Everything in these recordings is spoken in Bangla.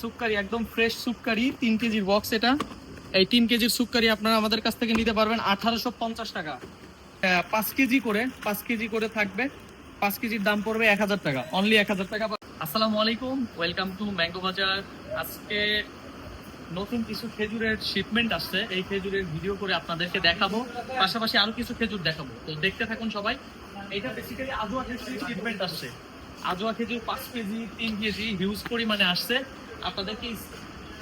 সুক্কারি একদম ফ্রেশ সুক্কারি 3 কেজির বক্স। এটা এই 3 কেজির সুক্কারি আপনারা আমাদের কাছ থেকে নিতে পারবেন 1850 টাকা। 5 কেজি করে 5 কেজি করে থাকবে। 5 কেজির দাম পড়বে 1000 টাকা, অনলি 1000 টাকা। আসসালামু আলাইকুম, ওয়েলকাম টু ম্যাঙ্গো বাজার। আজকে নতুন কিছু খেজুরের শিপমেন্ট আসছে, এই খেজুরের ভিডিও করে আপনাদেরকে দেখাবো, পাশাপাশি আরো কিছু খেজুর দেখাবো। তো দেখতে থাকুন সবাই। এটা বেসিক্যালি আজোয়া খেজুরের শিপমেন্ট আসছে। আজোয়া খেজুর 5 কেজি 3 কেজি হিউজ পরিমাণে আসছে। আপনাদেরকে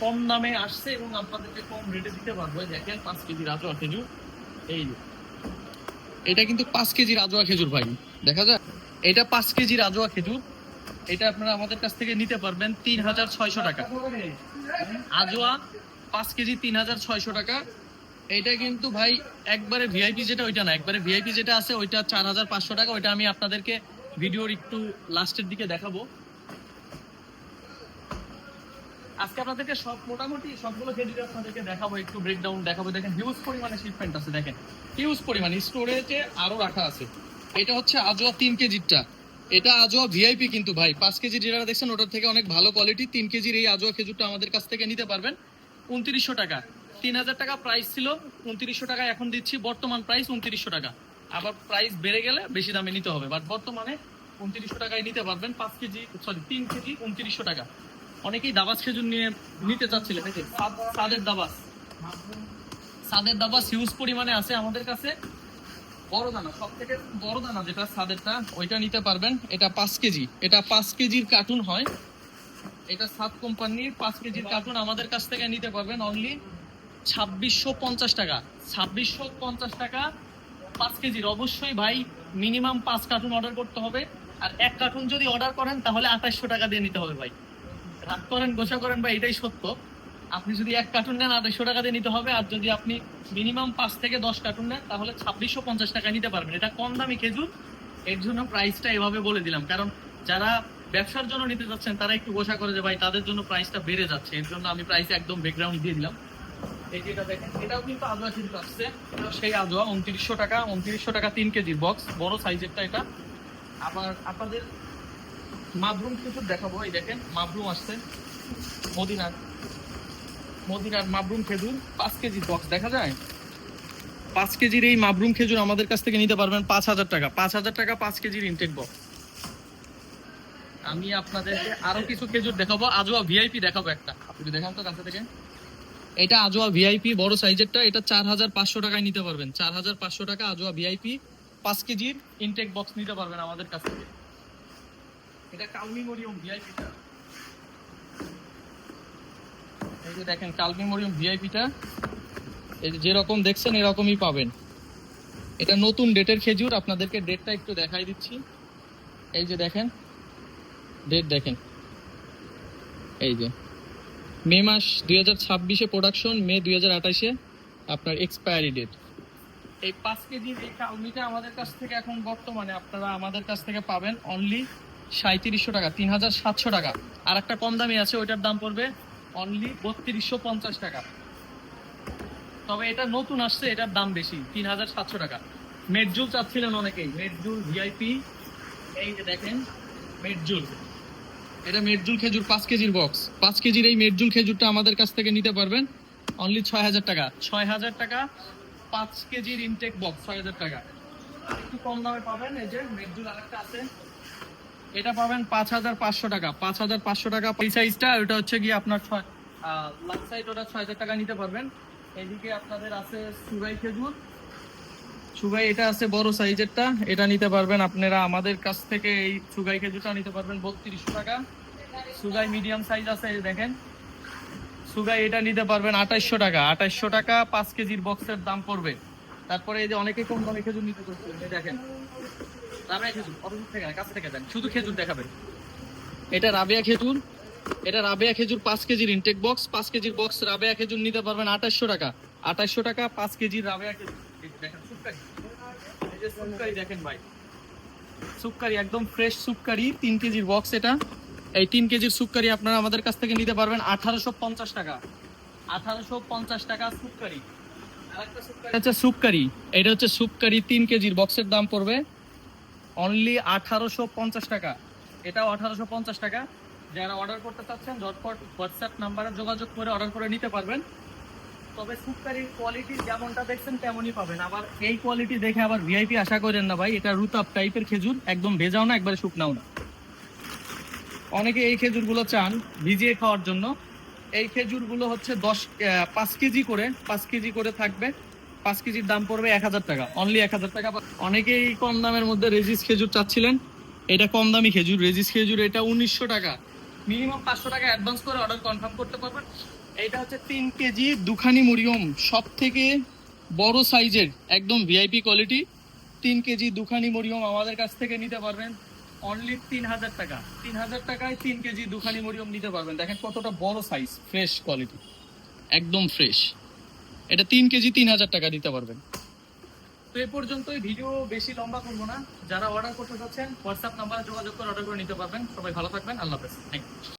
কম দামে আসছে এবং আপনাদেরকে কম রেটে দিতে পারবো। দেখেন 5 কেজির আজোয়া খেজুর, এই এটা কিন্তু 5 কেজির আজোয়া খেজুর ভাই, দেখা যায় এটা 5 কেজির আজোয়া খেজুর। এটা আপনারা আমাদের কাছ থেকে নিতে পারবেন 3600 টাকা। আজোয়া 5 কেজি 3600 টাকা। এটা কিন্তু ভাই একবারে ভিআইপি যেটা ওইটা না, একবারে ভিআইপি যেটা আছে ওইটা 4500 টাকা। ওইটা আমি আপনাদেরকে ভিডিওর একটু লাস্টের দিকে দেখাবো। আজকে আপনাদেরকে মোটামুটি সবগুলো খেজুর আপনাদেরকে দেখাবো, একটু ব্রেকডাউন দেখাবো। দেখেন হিউজ পরিমাণে শিপমেন্ট আছে, দেখেন হিউজ পরিমাণে স্টোরেজে আরো রাখা আছে। এটা হচ্ছে আজোয়া 3 কেজিরটা। এটা আজোয়া ভিআইপি কিন্তু ভাই, 5 কেজি যেটা দেখছেন ওটার থেকে অনেক ভালো কোয়ালিটি। 3 কেজির এই আজোয়া খেজুরটা আমাদের কাছ থেকে নিতে পারবেন 2900 টাকা। 3000 টাকা প্রাইস ছিল, 2900 টাকা এখন দিচ্ছি। বর্তমান প্রাইস 2900 টাকা। আবার প্রাইস বেড়ে গেলে বেশি দামে নিতে হবে, বাট বর্তমানে 2900 টাকায় নিতে পারবেন। 5 কেজি 3 কেজি 2900 টাকা। অনেকেই দাবাস খেজুর নিয়ে নিতে চাচ্ছিলেন, সাদের দাবাস হিউজ পরিমাণে আছে আমাদের কাছে। বড় দানা, সব থেকে বড় দানা যেটা সাদেরটা, ওইটা নিতে পারবেন। এটা 5 কেজি, এটা 5 কেজির কার্টুন হয়। এটা সাদ কোম্পানির 5 কেজির কার্টুন আমাদের কাছ থেকে নিতে পারবেন অনলি 2650 টাকা। 2650 টাকা 5 কেজির। অবশ্যই ভাই মিনিমাম 5 কার্টুন অর্ডার করতে হবে। আর 1 কার্টুন যদি অর্ডার করেন তাহলে 2800 টাকা দিয়ে নিতে হবে ভাই। রাগ করেন, গোসা করেন ভাই, এটাই সত্য। আপনি যদি 1 কার্টুন নেন 2800 টাকা দিয়ে নিতে হবে। আর যদি আপনি মিনিমাম 5 থেকে 10 কার্টুন নেন তাহলে 2650 টাকা নিতে পারবেন। এটা কম দামি খেজুর, এর জন্য প্রাইসটা এভাবে বলে দিলাম। কারণ যারা ব্যবসার জন্য নিতে যাচ্ছেন তারা একটু গোসা করে যে ভাই তাদের জন্য প্রাইসটা বেড়ে যাচ্ছে, এর জন্য আমি প্রাইসে একদম ব্যাকগ্রাউন্ড দিয়ে দিলাম। এই যেটা দেখেন এটাও কিন্তু আজোয়া খেজুর আসছে, এটাও সেই আজোয়া 2900 টাকা। 2900 টাকা 3 কেজির বক্স, বড় সাইজেরটা এটা। আবার আপনাদের মাবরুম খেজুর দেখাবো। এই দেখেন মাবরুম আসছে, মদিনার মাবরুম খেজুর 5 কেজির বক্স, দেখা যায় 5 কেজির এই মাবরুম খেজুর আমাদের কাছ থেকে নিতে পারবেন 5000 টাকা। 5000 টাকা 5 কেজির ইনটেক বক্স। আমি আপনাদেরকে আরো কিছু খেজুর দেখাবো। আজোয়া ভিআইপি দেখাবো একটা, আপনি দেখান তো কাছে থেকে। এটা আজোয়া ভিআইপি বড় সাইজেরটা, এটা 4500 টাকায় নিতে পারবেন। 4500 টাকা আজোয়া ভিআইপি 5 কেজির ইনটেক বক্স নিতে পারবেন আমাদের কাছ থেকে। এটা কালমি মরিয়ম ভিআইপিটা, এই যে দেখেন কালমি মরিয়ম ভিআইপিটা, এই যে যেরকম দেখছেন এরকমই পাবেন। এটা নতুন ডেটের খেজুর, আপনাদেরকে ডেটটা একটু দেখাই দিচ্ছি। এই যে দেখেন ডেট, দেখেন এই যে মে মাস 2026-এ প্রোডাকশন, মে 2028-এ আপনার এক্সপায়ারি ডেট। এই 5 কেজির এই কালমিটা আমাদের কাছ থেকে এখন বর্তমানে আপনারা আমাদের কাছ থেকে পাবেন অনলি 3700 টাকা, 3700 টাকা। আর একটা কম দামি আছে, ওইটার দাম পড়বে অনলি 3250 টাকা। তবে এটা নতুন আসছে, এটার দাম বেশি, 3700 টাকা। মেটজুল চাচ্ছিলেন অনেকেই, মেটজুল ভিআইপি। এই যে দেখেন মেটজুল, এটা মেটজুল খেজুর 5 কেজির বক্স। 5 কেজির এই মেটজুল খেজুরটা আমাদের কাছ থেকে নিতে পারবেন অনলি 6000 টাকা। 6000 টাকা 5 কেজির ইনটেক বক্স, 6000 টাকা। আর একটু কম দামে পাবেন এই যে মেটজুল আরেকটা আছে, এটা পাবেন 5500 টাকা। 5500 টাকা এই সাইজটা, ওটা হচ্ছে গিয়ে আপনার লাল সাইড, ওটা 6000 টাকা নিতে পারবেন। এদিকে আপনাদের আছে সুগাই খেজুর, সুগাই এটা আছে বড় সাইজেরটা, এটা নিতে পারবেন আপনারা আমাদের কাছ থেকে। এই সুগাই খেজুরটা নিতে পারবেন 3200 টাকা। সুগাই মিডিয়াম সাইজ আছে, এই দেখেন সুগাই, এটা নিতে পারবেন 2800 টাকা। 2800 টাকা 5 কেজির বক্সের দাম পড়বে। তারপরে এই যে অনেকে কম দামে খেজুর নিতে করছিলেন, এই দেখেন রাবেয়া খেজুর, অপোজিট থেকে কাছ থেকে দেন, শুধু খেজুর দেখাবেন। এটা রাবেয়া খেজুর, এটা রাবেয়া খেজুর 5 কেজির ইনটেক বক্স। 5 কেজির বক্স রাবেয়া খেজুর নিতে পারবেন 2800 টাকা। 2800 টাকা 5 কেজির রাবেয়া খেজুর। দেখেন সুক্কারি, এই যে সুক্কারি দেখেন ভাই, সুক্কারি একদম ফ্রেশ সুক্কারি 3 কেজির বক্স। এটা এই 3 কেজির সুক্কারি আপনারা আমাদের কাছ থেকে নিতে পারবেন 1850 টাকা। 1850 টাকা সুক্কারি। আরেকটা সুক্কারি হচ্ছে সুক্কারি, এটা হচ্ছে সুক্কারি 3 কেজির বক্সের দাম পড়বে অনলি 1850 টাকা। এটাও 1850 টাকা। যারা অর্ডার করতে চাচ্ছেন ঝটপট হোয়াটসঅ্যাপ নাম্বারে যোগাযোগ করে অর্ডার করে নিতে পারবেন। তবে সুপারির কোয়ালিটি যেমনটা দেখছেন তেমনই পাবেন। আবার এই কোয়ালিটি দেখে আবার ভিআইপি আশা করেন না ভাই, এটা রুতাব টাইপের খেজুর, একদম ভেজাও না একবারে শুকনাও না। অনেকে এই খেজুরগুলো চান ভিজিয়ে খাওয়ার জন্য। এই খেজুরগুলো হচ্ছে 5 কেজি করে, 5 কেজি করে থাকবে। 5 কেজির দাম পড়বে 1000 টাকা, অনলি 1000 টাকা। অনেকেই কম দামের মধ্যে রেজিস খেজুর চাচ্ছিলেন, এটা কম দামি খেজুর, রেজিস খেজুর, এটা 1900 টাকা। মিনিমাম 500 টাকা অ্যাডভান্স করে অর্ডার কনফার্ম করতে পারবেন। এইটা হচ্ছে 3 কেজি দুখানি মরিয়ম, সব থেকে বড় সাইজের, একদম ভিআইপি কোয়ালিটি। 3 কেজি দুখানি মরিয়ম আমাদের কাছ থেকে নিতে পারবেন অনলি 3000 টাকা। 3000 টাকায় 3 কেজি দুখানি মরিয়ম নিতে পারবেন। দেখেন কতটা বড় সাইজ, ফ্রেশ কোয়ালিটি, একদম ফ্রেশ। এটা 3 কেজি 3000 টাকা দিতে পারবেন। তো এই পর্যন্তই, ভিডিও বেশি লম্বা করবো না। যারা অর্ডার করতে চাচ্ছেন হোয়াটসঅ্যাপ নাম্বারে যোগাযোগ করে অর্ডার করে নিতে পারবেন। সবাই ভালো থাকবেন, আল্লাহ হাফেজ, থ্যাংক ইউ।